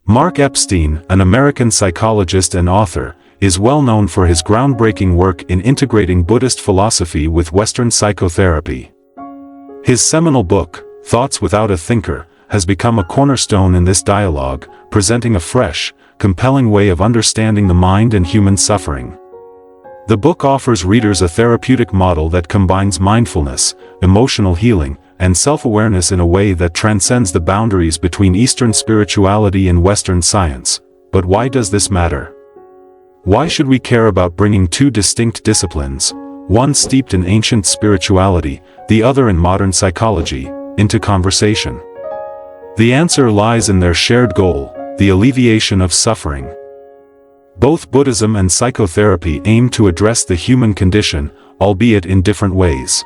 Mark Epstein, an American psychologist and author, is well known for his groundbreaking work in integrating Buddhist philosophy with Western psychotherapy. His seminal book, Thoughts Without a Thinker, has become a cornerstone in this dialogue, presenting a fresh, compelling way of understanding the mind and human suffering. The book offers readers a therapeutic model that combines mindfulness, emotional healing, and self-awareness in a way that transcends the boundaries between Eastern spirituality and Western science. But why does this matter? Why should we care about bringing two distinct disciplines, one steeped in ancient spirituality, the other in modern psychology, into conversation? The answer lies in their shared goal, the alleviation of suffering. Both Buddhism and psychotherapy aim to address the human condition, albeit in different ways.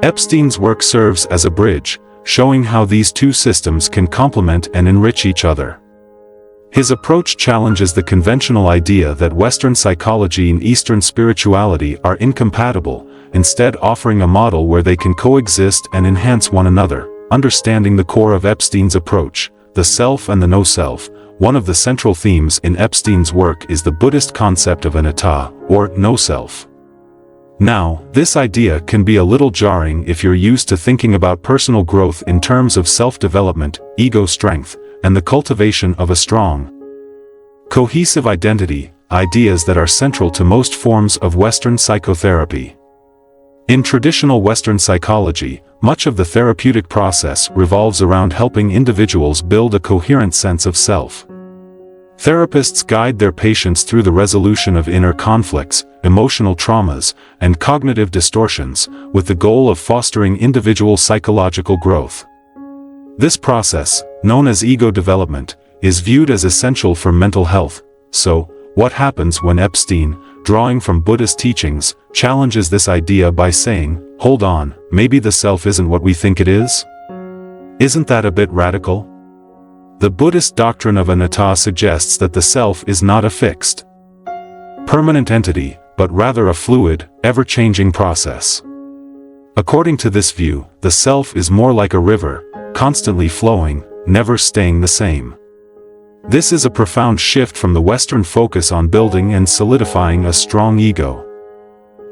Epstein's work serves as a bridge, showing how these two systems can complement and enrich each other. His approach challenges the conventional idea that Western psychology and Eastern spirituality are incompatible, instead offering a model where they can coexist and enhance one another. Understanding the core of Epstein's approach, the self and the no-self. One of the central themes in Epstein's work is the Buddhist concept of anatta, or no-self. Now, this idea can be a little jarring if you're used to thinking about personal growth in terms of self-development, ego strength, and the cultivation of a strong, cohesive identity, ideas that are central to most forms of Western psychotherapy. In traditional Western psychology, much of the therapeutic process revolves around helping individuals build a coherent sense of self. Therapists guide their patients through the resolution of inner conflicts, emotional traumas, and cognitive distortions, with the goal of fostering individual psychological growth. This process, known as ego development, is viewed as essential for mental health. So, what happens when Epstein, drawing from Buddhist teachings, challenges this idea by saying, "Hold on, maybe the self isn't what we think it is?" Isn't that a bit radical? The Buddhist doctrine of anatta suggests that the self is not a fixed, permanent entity, but rather a fluid, ever-changing process. According to this view, the self is more like a river, constantly flowing, never staying the same. This is a profound shift from the Western focus on building and solidifying a strong ego.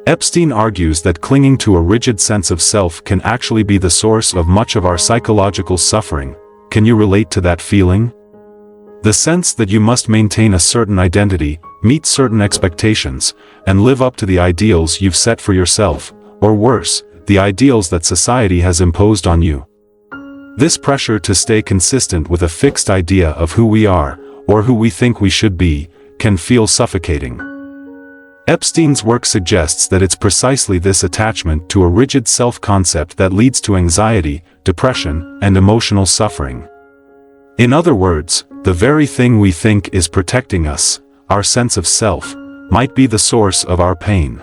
Epstein argues that clinging to a rigid sense of self can actually be the source of much of our psychological suffering. Can you relate to that feeling? The sense that you must maintain a certain identity, meet certain expectations, and live up to the ideals you've set for yourself, or worse, the ideals that society has imposed on you. This pressure to stay consistent with a fixed idea of who we are, or who we think we should be, can feel suffocating. Epstein's work suggests that it's precisely this attachment to a rigid self-concept that leads to anxiety, depression, and emotional suffering. In other words, the very thing we think is protecting us, our sense of self, might be the source of our pain.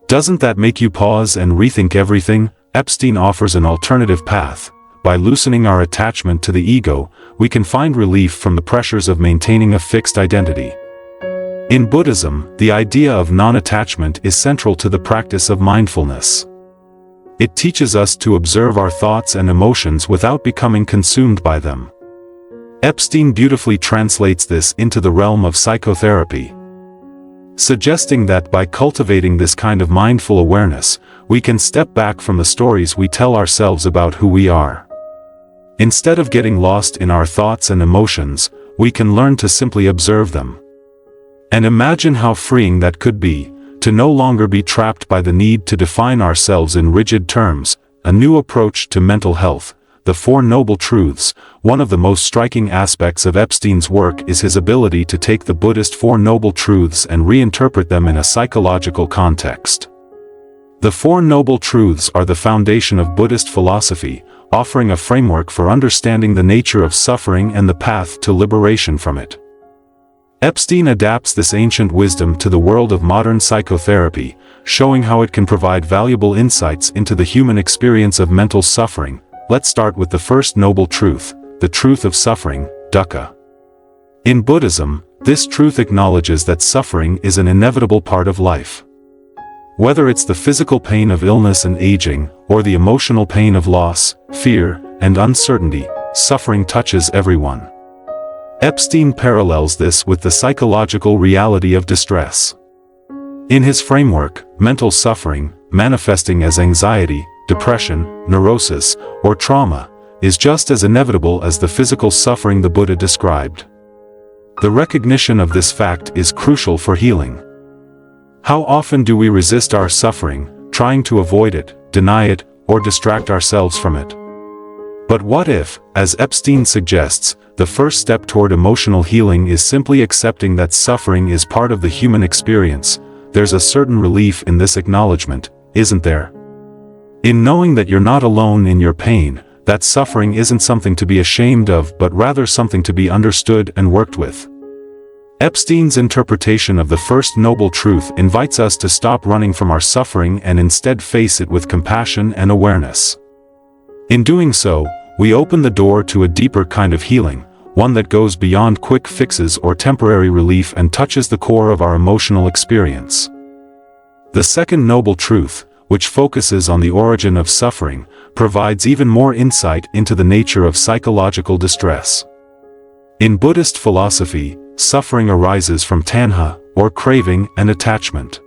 Doesn't that make you pause and rethink everything? Epstein offers an alternative path. By loosening our attachment to the ego, we can find relief from the pressures of maintaining a fixed identity. In Buddhism, the idea of non-attachment is central to the practice of mindfulness. It teaches us to observe our thoughts and emotions without becoming consumed by them. Epstein beautifully translates this into the realm of psychotherapy, suggesting that by cultivating this kind of mindful awareness, we can step back from the stories we tell ourselves about who we are. Instead of getting lost in our thoughts and emotions, we can learn to simply observe them. And imagine how freeing that could be, to no longer be trapped by the need to define ourselves in rigid terms. A new approach to mental health, the Four Noble Truths. One of the most striking aspects of Epstein's work is his ability to take the Buddhist Four Noble Truths and reinterpret them in a psychological context. The Four Noble Truths are the foundation of Buddhist philosophy, offering a framework for understanding the nature of suffering and the path to liberation from it. Epstein adapts this ancient wisdom to the world of modern psychotherapy, showing how it can provide valuable insights into the human experience of mental suffering. Let's start with the first noble truth, the truth of suffering, dukkha. In Buddhism, this truth acknowledges that suffering is an inevitable part of life. Whether it's the physical pain of illness and aging, or the emotional pain of loss, fear, and uncertainty, suffering touches everyone. Epstein parallels this with the psychological reality of distress. In his framework, mental suffering, manifesting as anxiety, depression, neurosis, or trauma, is just as inevitable as the physical suffering the Buddha described. The recognition of this fact is crucial for healing. How often do we resist our suffering, trying to avoid it, deny it, or distract ourselves from it? But what if, as Epstein suggests, the first step toward emotional healing is simply accepting that suffering is part of the human experience? There's a certain relief in this acknowledgement, isn't there? In knowing that you're not alone in your pain, that suffering isn't something to be ashamed of but rather something to be understood and worked with. Epstein's interpretation of the first noble truth invites us to stop running from our suffering and instead face it with compassion and awareness. In doing so, we open the door to a deeper kind of healing, one that goes beyond quick fixes or temporary relief and touches the core of our emotional experience. The second noble truth, which focuses on the origin of suffering, provides even more insight into the nature of psychological distress. In Buddhist philosophy, suffering arises from tanha, or craving and attachment.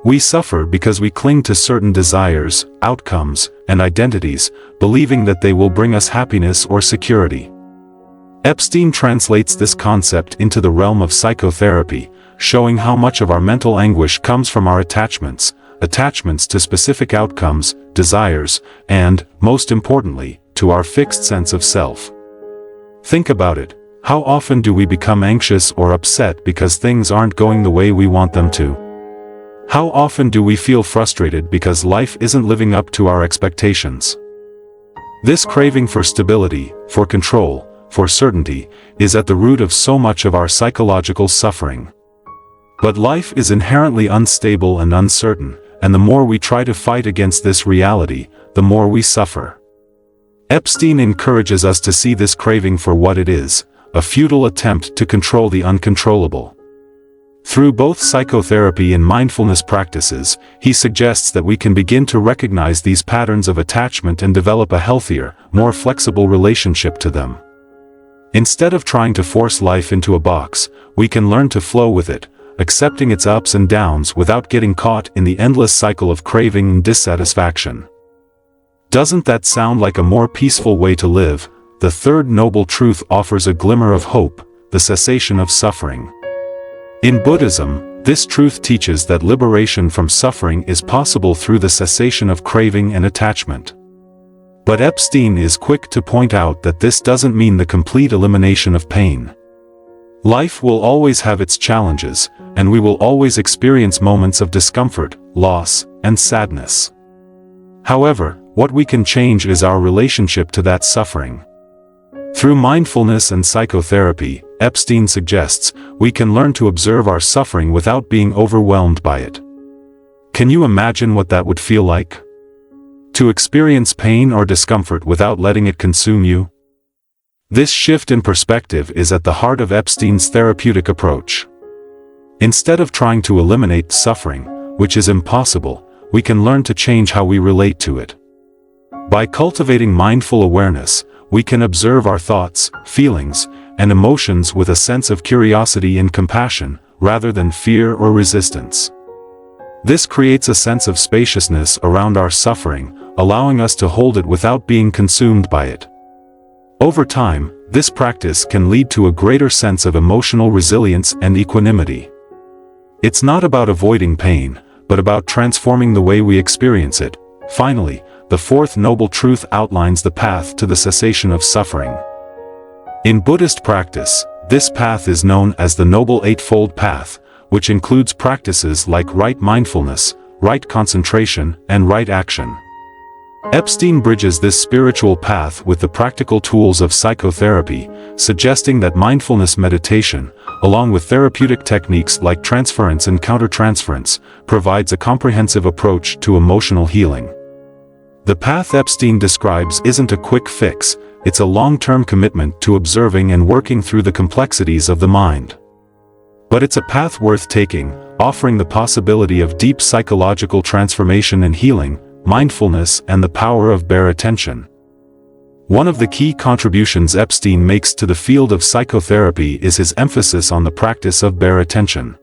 We suffer because we cling to certain desires, outcomes, and identities, believing that they will bring us happiness or security. Epstein translates this concept into the realm of psychotherapy, showing how much of our mental anguish comes from our attachments to specific outcomes, desires, and, most importantly, to our fixed sense of self. Think about it. How often do we become anxious or upset because things aren't going the way we want them to? How often do we feel frustrated because life isn't living up to our expectations? This craving for stability, for control, for certainty, is at the root of so much of our psychological suffering. But life is inherently unstable and uncertain, and the more we try to fight against this reality, the more we suffer. Epstein encourages us to see this craving for what it is, a futile attempt to control the uncontrollable. Through both psychotherapy and mindfulness practices, he suggests that we can begin to recognize these patterns of attachment and develop a healthier, more flexible relationship to them. Instead of trying to force life into a box, we can learn to flow with it, accepting its ups and downs without getting caught in the endless cycle of craving and dissatisfaction. Doesn't that sound like a more peaceful way to live? The third noble truth offers a glimmer of hope, the cessation of suffering. In Buddhism, this truth teaches that liberation from suffering is possible through the cessation of craving and attachment. But Epstein is quick to point out that this doesn't mean the complete elimination of pain. Life will always have its challenges, and we will always experience moments of discomfort, loss, and sadness. However, what we can change is our relationship to that suffering. Through mindfulness and psychotherapy, Epstein suggests, we can learn to observe our suffering without being overwhelmed by it. Can you imagine what that would feel like? To experience pain or discomfort without letting it consume you? This shift in perspective is at the heart of Epstein's therapeutic approach. Instead of trying to eliminate suffering, which is impossible, we can learn to change how we relate to it. By cultivating mindful awareness, we can observe our thoughts, feelings, and emotions with a sense of curiosity and compassion, rather than fear or resistance. This creates a sense of spaciousness around our suffering, allowing us to hold it without being consumed by it. Over time, this practice can lead to a greater sense of emotional resilience and equanimity. It's not about avoiding pain, but about transforming the way we experience it. Finally, the fourth noble truth outlines the path to the cessation of suffering. In Buddhist practice, this path is known as the Noble Eightfold Path, which includes practices like right mindfulness, right concentration, and right action. Epstein bridges this spiritual path with the practical tools of psychotherapy, suggesting that mindfulness meditation, along with therapeutic techniques like transference and countertransference, provides a comprehensive approach to emotional healing. The path Epstein describes isn't a quick fix, it's a long-term commitment to observing and working through the complexities of the mind. But it's a path worth taking, offering the possibility of deep psychological transformation and healing, mindfulness, and the power of bare attention. One of the key contributions Epstein makes to the field of psychotherapy is his emphasis on the practice of bare attention.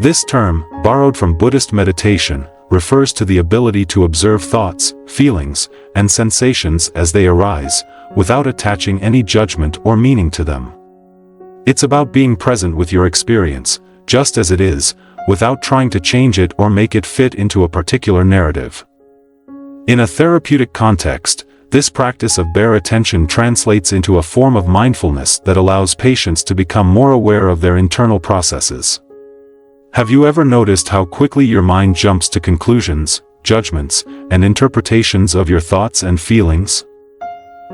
This term, borrowed from Buddhist meditation, refers to the ability to observe thoughts, feelings, and sensations as they arise, without attaching any judgment or meaning to them. It's about being present with your experience, just as it is, without trying to change it or make it fit into a particular narrative. In a therapeutic context, this practice of bare attention translates into a form of mindfulness that allows patients to become more aware of their internal processes. Have you ever noticed how quickly your mind jumps to conclusions, judgments, and interpretations of your thoughts and feelings?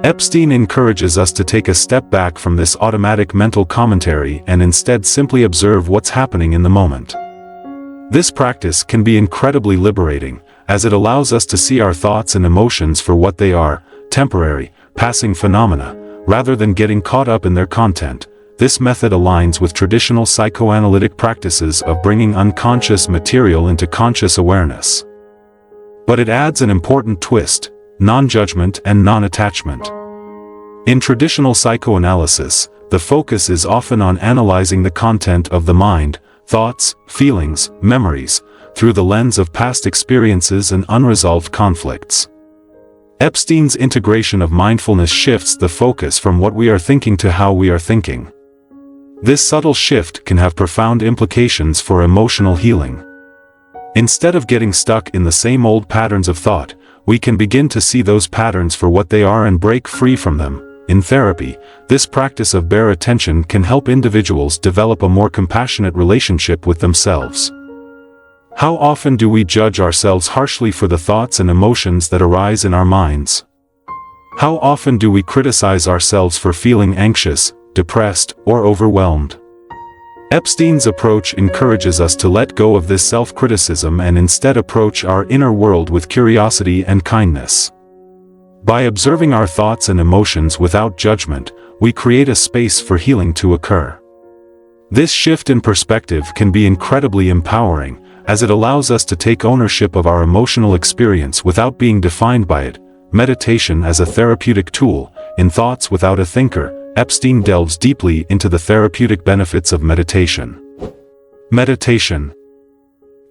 Epstein encourages us to take a step back from this automatic mental commentary and instead simply observe what's happening in the moment. This practice can be incredibly liberating, as it allows us to see our thoughts and emotions for what they are, temporary, passing phenomena, rather than getting caught up in their content. This method aligns with traditional psychoanalytic practices of bringing unconscious material into conscious awareness. But it adds an important twist: non-judgment and non-attachment. In traditional psychoanalysis, the focus is often on analyzing the content of the mind, thoughts, feelings, memories, through the lens of past experiences and unresolved conflicts. Epstein's integration of mindfulness shifts the focus from what we are thinking to how we are thinking. This subtle shift can have profound implications for emotional healing. Instead of getting stuck in the same old patterns of thought, we can begin to see those patterns for what they are and break free from them. In therapy, this practice of bare attention can help individuals develop a more compassionate relationship with themselves. How often do we judge ourselves harshly for the thoughts and emotions that arise in our minds? How often do we criticize ourselves for feeling anxious, depressed, or overwhelmed? Epstein's approach encourages us to let go of this self-criticism and instead approach our inner world with curiosity and kindness. By observing our thoughts and emotions without judgment, we create a space for healing to occur. This shift in perspective can be incredibly empowering, as it allows us to take ownership of our emotional experience without being defined by it. Meditation as a therapeutic tool. In Thoughts Without a Thinker, Epstein delves deeply into the therapeutic benefits of meditation. Meditation,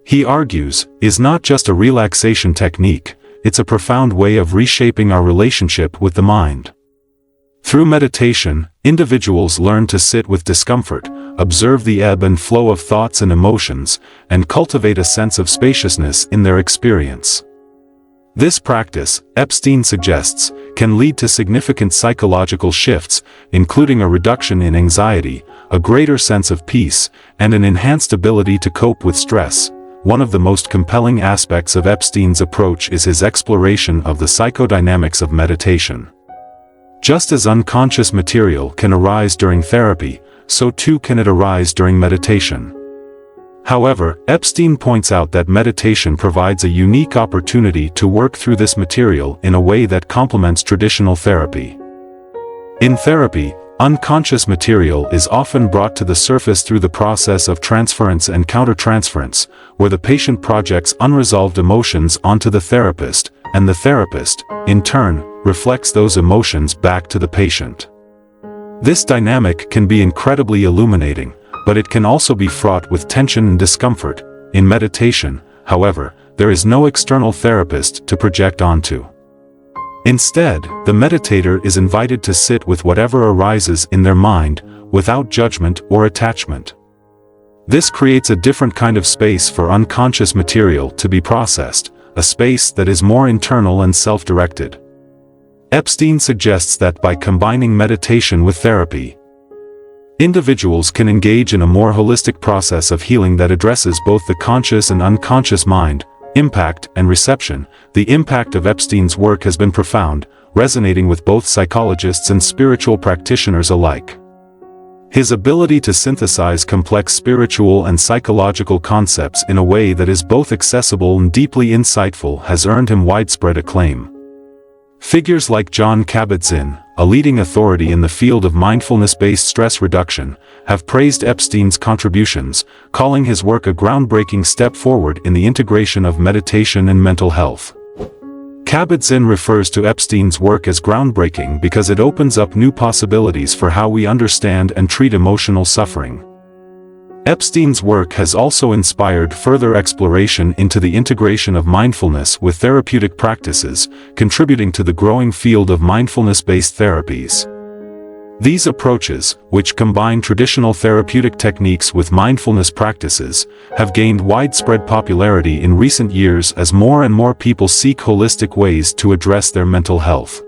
he argues, is not just a relaxation technique, it's a profound way of reshaping our relationship with the mind. Through meditation, individuals learn to sit with discomfort, observe the ebb and flow of thoughts and emotions, and cultivate a sense of spaciousness in their experience. This practice, Epstein suggests, can lead to significant psychological shifts, including a reduction in anxiety, a greater sense of peace, and an enhanced ability to cope with stress. One of the most compelling aspects of Epstein's approach is his exploration of the psychodynamics of meditation. Just as unconscious material can arise during therapy, so too can it arise during meditation. However, Epstein points out that meditation provides a unique opportunity to work through this material in a way that complements traditional therapy. In therapy, unconscious material is often brought to the surface through the process of transference and countertransference, where the patient projects unresolved emotions onto the therapist, and the therapist, in turn, reflects those emotions back to the patient. This dynamic can be incredibly illuminating, but it can also be fraught with tension and discomfort. In meditation, however, there is no external therapist to project onto. Instead, the meditator is invited to sit with whatever arises in their mind, without judgment or attachment. This creates a different kind of space for unconscious material to be processed, a space that is more internal and self-directed. Epstein suggests that by combining meditation with therapy, individuals can engage in a more holistic process of healing that addresses both the conscious and unconscious mind. Impact and reception. The impact of Epstein's work has been profound, resonating with both psychologists and spiritual practitioners alike. His ability to synthesize complex spiritual and psychological concepts in a way that is both accessible and deeply insightful has earned him widespread acclaim. Figures like Jon Kabat-Zinn, a leading authority in the field of mindfulness-based stress reduction, have praised Epstein's contributions, calling his work a groundbreaking step forward in the integration of meditation and mental health. Kabat-Zinn refers to Epstein's work as groundbreaking because it opens up new possibilities for how we understand and treat emotional suffering. Epstein's work has also inspired further exploration into the integration of mindfulness with therapeutic practices, contributing to the growing field of mindfulness-based therapies. These approaches, which combine traditional therapeutic techniques with mindfulness practices, have gained widespread popularity in recent years as more and more people seek holistic ways to address their mental health.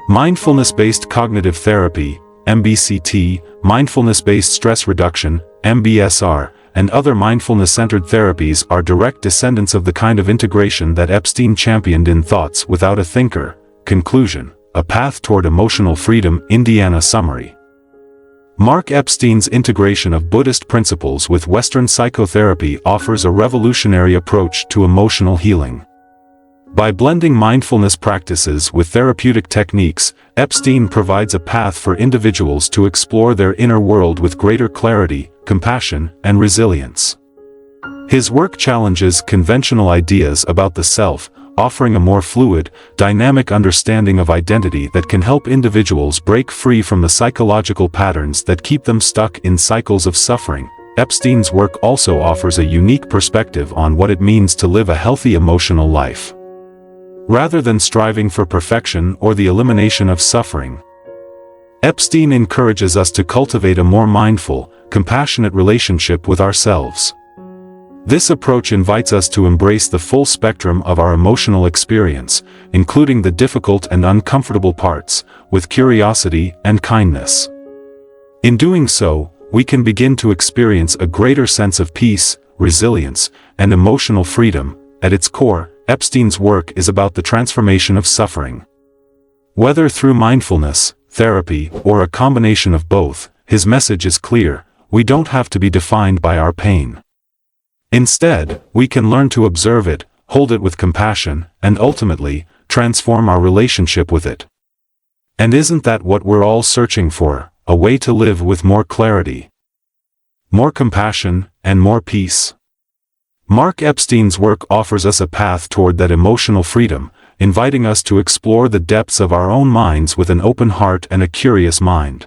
Mindfulness-based cognitive therapy, MBCT, mindfulness-based stress reduction, MBSR, and other mindfulness-centered therapies are direct descendants of the kind of integration that Epstein championed in Thoughts Without a Thinker. Conclusion: A Path Toward Emotional Freedom. Indiana Summary. Mark Epstein's integration of Buddhist principles with Western psychotherapy offers a revolutionary approach to emotional healing. By blending mindfulness practices with therapeutic techniques, Epstein provides a path for individuals to explore their inner world with greater clarity, compassion, and resilience. His work challenges conventional ideas about the self, offering a more fluid, dynamic understanding of identity that can help individuals break free from the psychological patterns that keep them stuck in cycles of suffering. Epstein's work also offers a unique perspective on what it means to live a healthy emotional life, rather than striving for perfection or the elimination of suffering. Epstein encourages us to cultivate a more mindful, compassionate relationship with ourselves. This approach invites us to embrace the full spectrum of our emotional experience, including the difficult and uncomfortable parts, with curiosity and kindness. In doing so, we can begin to experience a greater sense of peace, resilience, and emotional freedom. At its core, Epstein's work is about the transformation of suffering. Whether through mindfulness, therapy, or a combination of both, his message is clear: we don't have to be defined by our pain. Instead, we can learn to observe it, hold it with compassion, and ultimately, transform our relationship with it. And isn't that what we're all searching for? A way to live with more clarity, more compassion, and more peace? Mark Epstein's work offers us a path toward that emotional freedom, inviting us to explore the depths of our own minds with an open heart and a curious mind.